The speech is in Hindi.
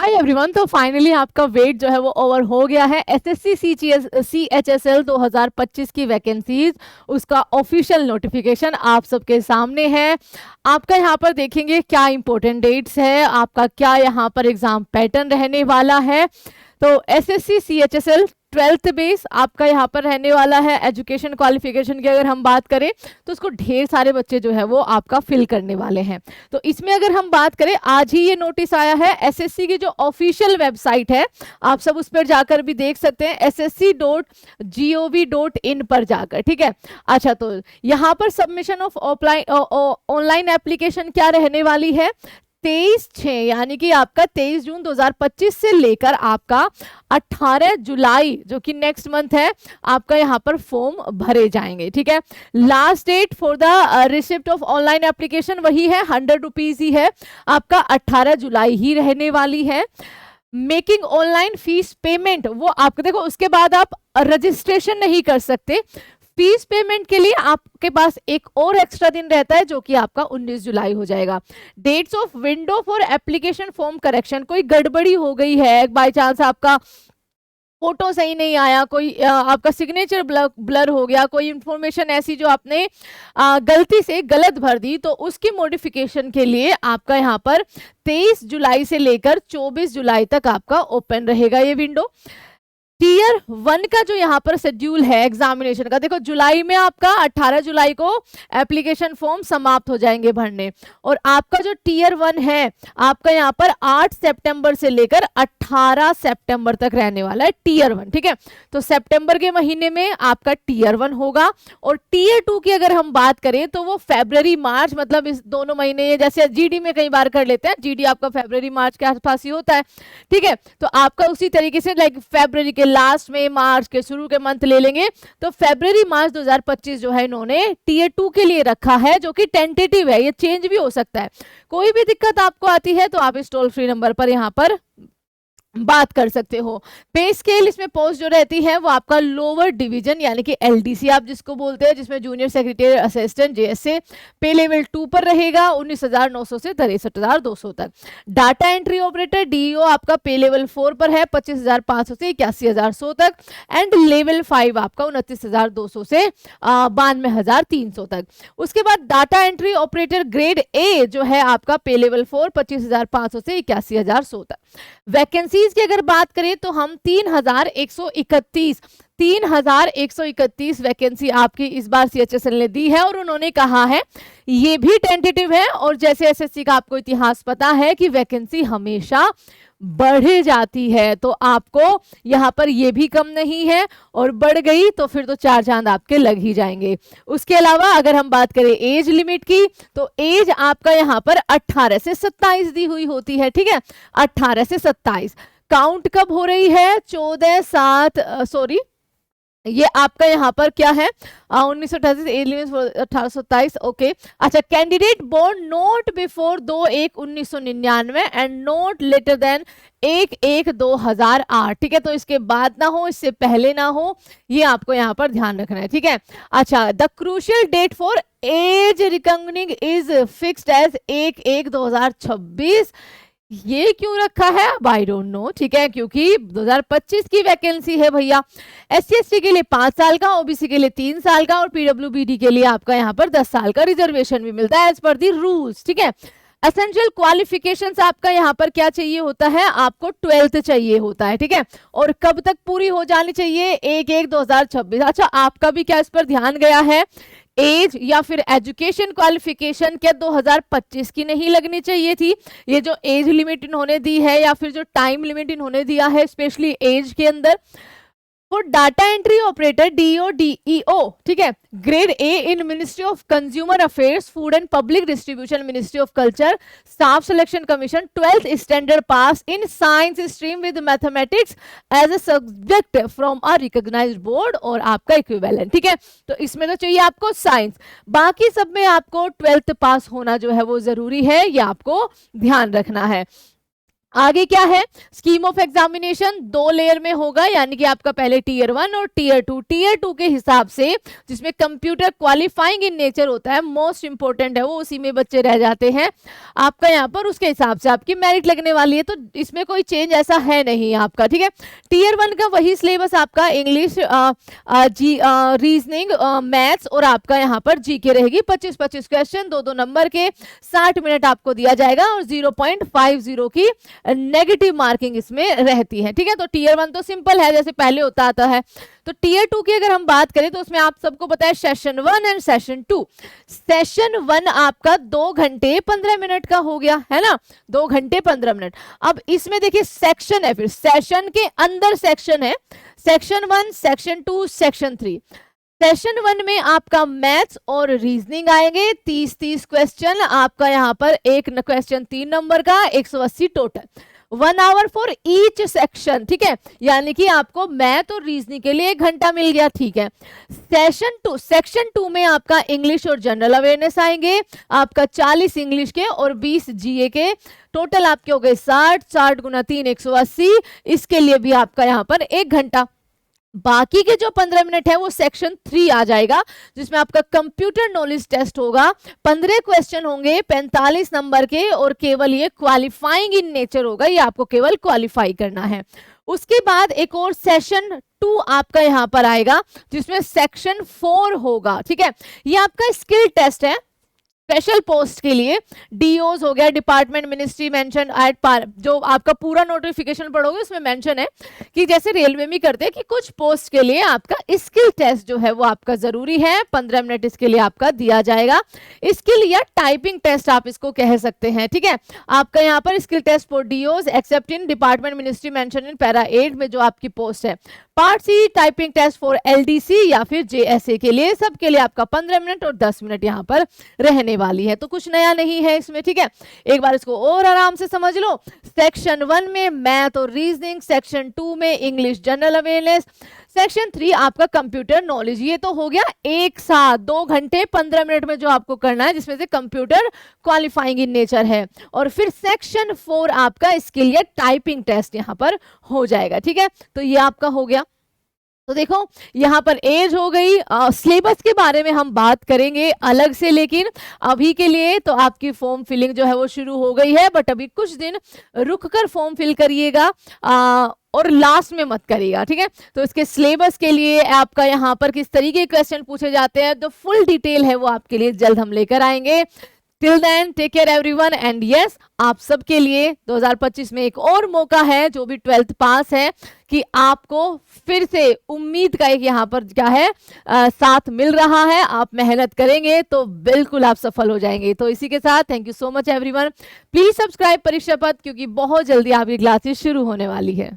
Hi everyone. तो फाइनली आपका वेट जो है वो ओवर हो गया है। एसएससी CHSL 2025 की वैकेंसीज, उसका ऑफिशियल नोटिफिकेशन आप सबके सामने है। आपका यहाँ पर देखेंगे क्या इंपॉर्टेंट डेट्स है, आपका क्या यहाँ पर एग्जाम पैटर्न रहने वाला है। तो एसएससी CHSL 12th बेस आपका यहाँ पर रहने वाला है। एजुकेशन क्वालिफिकेशन की अगर हम बात करें तो उसको ढेर सारे बच्चे जो है वो आपका फिल करने वाले हैं। तो इसमें अगर हम बात करें, आज ही ये नोटिस आया है। एसएससी की जो ऑफिशियल वेबसाइट है आप सब उस पर जाकर भी देख सकते हैं, ssc.gov.in पर जाकर, ठीक है। अच्छा, तो यहाँ पर सबमिशन ऑफ ऑनलाइन एप्लीकेशन क्या रहने वाली है, 23/6 यानी कि आपका 23 जून 2025 से लेकर आपका 18 जुलाई जो कि नेक्स्ट मंथ है, आपका यहाँ पर फॉर्म भरे जाएंगे, ठीक है। Last date for the receipt of online application वही है, 100 रुपीज ही है, आपका 18 जुलाई ही रहने वाली है। मेकिंग ऑनलाइन फीस पेमेंट, वो आपको देखो उसके बाद आप रजिस्ट्रेशन नहीं कर सकते। फीस पेमेंट के लिए आपके पास एक और एक्स्ट्रा दिन रहता है जो कि आपका 19 जुलाई हो जाएगा। Dates of window for application form correction, कोई गड़बड़ी हो गई है, बाय चांस आपका फोटो सही नहीं आया, कोई आपका सिग्नेचर ब्लर हो गया, कोई इंफॉर्मेशन ऐसी जो आपने गलती से गलत भर दी, तो उसकी मॉडिफिकेशन के लिए आपका यहाँ पर 23 जुलाई से लेकर 24 जुलाई तक आपका ओपन रहेगा ये विंडो। टीयर 1 का जो यहाँ पर शेड्यूल है एग्जामिनेशन का, देखो जुलाई में आपका 18 जुलाई को एप्लीकेशन फॉर्म समाप्त हो जाएंगे भरने, और आपका जो टीयर 1 है आपका यहाँ पर 8 सितंबर से लेकर 18 सितंबर तक रहने वाला है टीयर 1, ठीक है। तो सितंबर के महीने में आपका टीयर 1 होगा, और टीयर 2 की अगर हम बात करें तो वो फरवरी मार्च, मतलब इस दोनों महीने, जैसे जीडी में कई बार कर लेते हैं, जीडी आपका फरवरी मार्च के आसपास ही होता है, ठीक है। तो आपका उसी तरीके से लाइक फरवरी के लास्ट में, मार्च के शुरू के मंथ ले लेंगे, तो फरवरी मार्च 2025 जो है इन्होंने टीयर 2 के लिए रखा है, जो कि टेंटेटिव है, ये चेंज भी हो सकता है। कोई भी दिक्कत आपको आती है तो आप इस टोल फ्री नंबर पर यहाँ पर बात कर सकते हो। पे स्केल इसमें पोस्ट जो रहती है वो आपका लोअर डिवीजन यानी कि LDC आप जिसको बोलते हैं, जिसमें जूनियर सेक्रेटरी असिस्टेंट JSA पे लेवल 2 पर रहेगा, 19,900 से 63,200 तक। डाटा एंट्री ऑपरेटर DEO आपका पे लेवल 4 पर है, 25,500 से 81,100 तक, एंड लेवल 5 आपका 29,200 से 92,300 तक। उसके बाद data entry operator grade A जो है आपका पे लेवल 4, 25,500 से 81,100 तक। वैकेंसीज की अगर बात करें तो हम 3,131 वैकेंसी आपकी इस बार CHSL ने दी है, और उन्होंने कहा है ये भी टेंटेटिव है, और जैसे SSC का आपको इतिहास पता है कि वैकेंसी हमेशा बढ़ जाती है, तो आपको यहाँ पर ये भी कम नहीं है, और बढ़ गई तो फिर तो 4 चांद आपके लग ही जाएंगे। उसके अलावा अगर हम बात करें एज लिमिट की, तो एज आपका यहाँ पर 18 से 27 दी हुई होती है, ठीक है, 18 से 27। काउंट कब हो रही है, 14/7 ये आपका यहाँ पर क्या है, 1928 एज लिमिट 1827, ओके। अच्छा, candidate born not before 2/1/1999 and not later than 1/1/2008, ठीक है। तो इसके बाद ना हो, इससे पहले ना हो, ये आपको यहाँ पर ध्यान रखना है, ठीक है। अच्छा, the crucial date for age reckoning is fixed as 1/1/2026। ये क्यों रखा है, आई डोंट नो, ठीक है, क्योंकि 2025 की वैकेंसी है भैया। SC/ST के लिए 5 साल का, OBC के लिए 3 साल का, और PWBD के लिए आपका यहाँ पर 10 साल का रिजर्वेशन भी मिलता है एज पर दी रूल्स, ठीक है। एसेंशियल क्वालिफिकेशंस आपका यहाँ पर क्या चाहिए होता है, आपको 12th चाहिए होता है, ठीक है। और कब तक पूरी हो जानी चाहिए, 1/1/2026। अच्छा, आपका भी क्या इस पर ध्यान गया है, एज या फिर एजुकेशन क्वालिफिकेशन क्या 2025 की नहीं लगनी चाहिए थी। ये जो एज लिमिट इन्होंने दी है या फिर जो टाइम लिमिट इन्होंने दिया है स्पेशली एज के अंदर, for data entry operator DEO, ठीक है, grade A in ministry of consumer affairs, food and public distribution, ministry of culture, staff selection commission, 12th standard pass in science stream with mathematics as a subject from a recognised board, और आपका इक्विवेलेंट, ठीक है। तो इसमें तो चाहिए आपको साइंस, बाकी सब में आपको 12th पास होना जो है वो जरूरी है, ये आपको ध्यान रखना है। आगे क्या है, स्कीम ऑफ एग्जामिनेशन 2 लेयर में होगा, यानी कि आपका पहले टीयर 1 और टीयर 2। टीयर 2 के हिसाब से जिसमें कंप्यूटर क्वालिफाइंग इन नेचर होता है, मोस्ट इंपॉर्टेंट है वो, उसी में बच्चे रह जाते हैं आपका यहाँ पर, उसके हिसाब से आपकी मेरिट लगने वाली है, तो इसमें कोई चेंज ऐसा है नहीं आपका, ठीक है। टीयर 1 का वही सिलेबस आपका, इंग्लिश, रीजनिंग, मैथ्स और आपका यहाँ पर जीके रहेगी। 25-25 क्वेश्चन 2-2 नंबर के, 60 मिनट आपको दिया जाएगा और 0.50 की नेगेटिव मार्किंग इसमें रहती है, ठीक है। तो टीयर 1 तो सिंपल है, जैसे पहले होता आता है। तो टीयर 2 की अगर हम बात करें तो उसमें आप सबको पता है सेशन 1 एंड सेशन 2। सेशन 1 आपका 2 घंटे 15 मिनट का हो गया है ना, 2 घंटे 15 मिनट। अब इसमें देखिए सेक्शन है, फिर सेशन के अंदर सेक्शन है, सेक्शन 1, सेक्शन 2, सेक्शन 3। सेशन 1 में आपका मैथ्स और रीजनिंग आएंगे, 30-30 क्वेश्चन आपका यहाँ पर, एक क्वेश्चन 3 नंबर का, 180 total, 1 hour for each section, ठीक है। यानी कि आपको मैथ और रीजनिंग के लिए 1 घंटा मिल गया, ठीक है। सेक्शन 2 में आपका इंग्लिश और जनरल अवेयरनेस आएंगे, आपका 40 इंग्लिश के और 20 जीए के, टोटल आपके हो गए 60, 60 गुना 3 180, इसके लिए भी आपका यहाँ पर 1 घंटा। बाकी के जो 15 मिनट है वो सेक्शन 3 आ जाएगा, जिसमें आपका कंप्यूटर नॉलेज टेस्ट होगा, 15 क्वेश्चन होंगे 45 नंबर के, और केवल ये क्वालिफाइंग इन नेचर होगा, ये आपको केवल क्वालिफाई करना है। उसके बाद एक और सेशन 2 आपका यहाँ पर आएगा, जिसमें सेक्शन 4 होगा, ठीक है। ये आपका स्किल टेस्ट है, स्पेशल पोस्ट के लिए, डीओज हो गया, department ministry mention at par, जो आपका पूरा नोटिफिकेशन पढ़ोगे उसमें मेंशन है कि जैसे रेलवे में करते हैं कि कुछ पोस्ट के लिए आपका स्किल टेस्ट जो है वो आपका जरूरी है, 15 मिनट इसके लिए आपका दिया जाएगा। स्किल या टाइपिंग टेस्ट आप इसको कह सकते हैं, ठीक है। आपका यहाँ पर skill test for DOs except in department ministry mention in para 8 में जो आपकी पोस्ट है। Part C typing test for LDC या फिर जेएसए के लिए, सबके लिए आपका 15 मिनट और 10 मिनट यहाँ पर रहने वाली है, तो कुछ नया नहीं है इसमें, ठीक है। एक बार इसको और आराम से समझ लो। सेक्शन 1 में मैथ और रीजनिंग, सेक्शन 2 में इंग्लिश जनरल अवेयरनेस, सेक्शन 3 आपका कंप्यूटर नॉलेज। ये तो हो गया एक साथ 2 घंटे 15 मिनट में जो आपको करना है, जिसमें से कंप्यूटर क्वालिफाइंग इन नेचर है। और फिर सेक्शन 4 आपका स्किल या टाइपिंग टेस्ट यहाँ पर हो जाएगा, ठीक है। तो ये आपका हो गया। तो देखो यहाँ पर एज हो गई, सिलेबस के बारे में हम बात करेंगे अलग से, लेकिन अभी के लिए तो आपकी फॉर्म फिलिंग जो है वो शुरू हो गई है, बट अभी कुछ दिन रुककर फॉर्म फिल करिएगा और लास्ट में मत करिएगा, ठीक है। तो इसके सिलेबस के लिए आपका यहाँ पर किस तरीके के क्वेश्चन पूछे जाते हैं, तो फुल डिटेल है वो आपके लिए जल्द हम लेकर आएंगे। Till then take care everyone, and yes, आप सबके लिए 2025 में एक और मौका है, जो भी 12th पास है, कि आपको फिर से उम्मीद का एक यहाँ पर क्या है साथ मिल रहा है। आप मेहनत करेंगे तो बिल्कुल आप सफल हो जाएंगे। तो इसी के साथ thank you so much everyone. Please subscribe परीक्षा पथ, क्योंकि बहुत जल्दी आपकी क्लासेस शुरू होने वाली है।